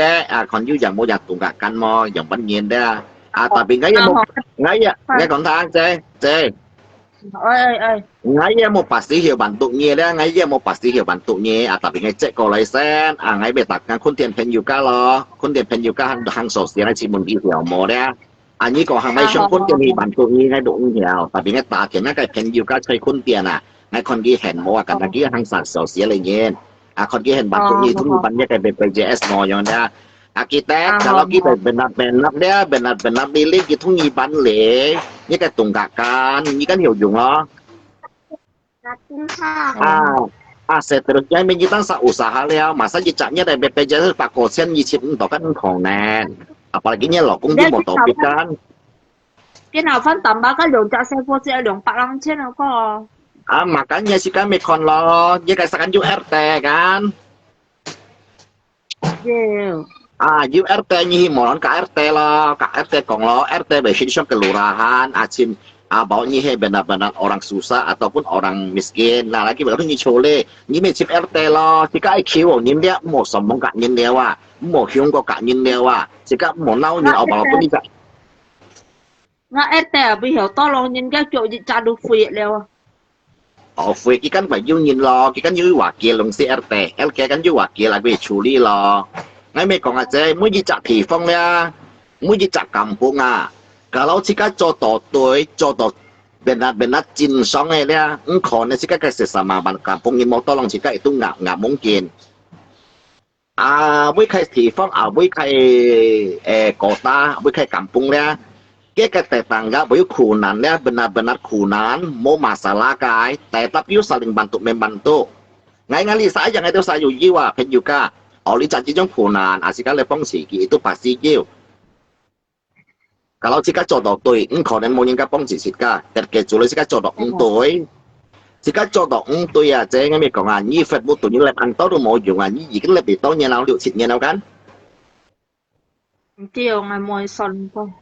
còn như dạng mau dạng tunggakan mau dạng ban nhiên dah tapi ngay còn thang cek ngay mau pasti hiểu bản tụ nhé đấy ngay mau pasti hiểu bản tụ nhé tapi ngay cek kalau license ngay betakkan kun tiền pen juga lo kun tiền pen juga hang sosial chỉ muốn đi hiểu mau đấy ini kalau hang mai xong kun tiền thì bản tụ nhé ngay đủ hiểu tapi ngay ta tiền ngay pen juga chơi kun tiền ngay kon kia hẹn mau kan lagi hang sosial lagi kon kia hẹn bản tụ nhé tu bản nhé kayak BPJS mau yang dah kita kalau kita benar-benar pilih gitu ngiban le ini kayak tunggakan ini kan hiểu dùng lo seterusnya kita usaha leo masa jejaknya dari BPJS Pak Kosen nyicip untuk kan konen apalagi lo cũng đi Dia một topik kan. cái nào phân tầm ba cái lượng trả xe vô xe lượng bạc lăng trên nào có. Makanya sih kami kon lo, dia kasakan URT kan. Iya. URT nyi molon KRT lo, KRT kong lo, RT besok kelurahan, acim bawa nyi benar-benar orang susah ataupun orang miskin. Nah lagi baru nyi cole, nyi mencip RT lo, jika IQ nyi dia mau sombong kak nyi dia wa, mau hiung kok kak nyi dia wa, jika mau nau nyi apapun tidak. Nga RT à, bây giờ to lo nhìn cái chỗ gì trả được phuyệt leo. Phuyệt cái kan phải nyi lo, cái kan nyi wakil long si RT, LK kan nyi wakil lagi处理lo. Ngay mấy con aja, mỗi gì chặt thị phong nha, mỗi gì chặt kampung kalau jika contoh tuh, contoh benar-benar jin song ya, engkau nih jika ke sesama kampung ini mau tolong jika itu nggak mungkin. Với khai thị phong, với khai kota, với khai kampung ya, cái tetangga với kunan ya, benar-benar kunan, mau masalah kai, tetapi saling bantu membantu. Ngali saja itu saya jiwa, juga. Oli janji jong kunan, asika lepong sigi itu pasti jiu. Kalau jika jodoh tuh, engkau mau nyingkat pong jika, terkecuali jika jodoh tuh, jika jodoh tuh ya, jangan mikir nyi Facebook tuh nyi lep antau tuh mau dùng nyi, jikin lebih tahu nyenau liu cit nyenau kan? Tiêu ngày mùa xuân không?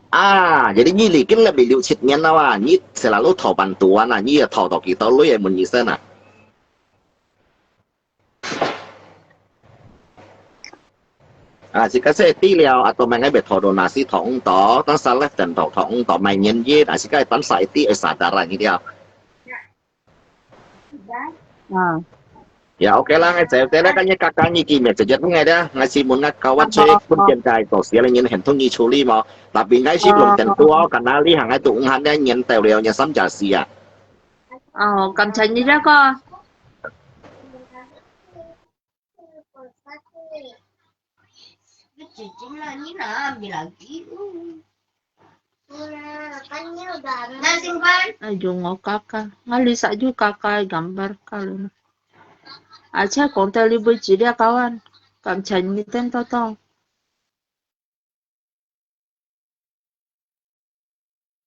Jadi nyi likin lebih liu cit nyenau nyi selalu tahu bantuan nyi ya tahu tahu kita lu ya menyisen jika saya tilio atau mengenai betul donasi thong to, tan saleh dan thong to main nyenye, jika tan saya ti sadaran gitu ya. Ya oke lah, saya tadi kan kakaknya kimi jadi nggak ada ngasih mungat kawan saya pun jentai to sih lah nyen hentung nyi culi mau, tapi nggak sih belum tentu karena li hang itu nghannya nyen telionya sam jasi ya. Cảm thấy như thế co. Chị chính là như nào bị là kỹ na simpan Ayun kakak. Ngalisa juga kakak gambar kalau. Acha konta libo dia kawan. Cảm thấy như tên to to.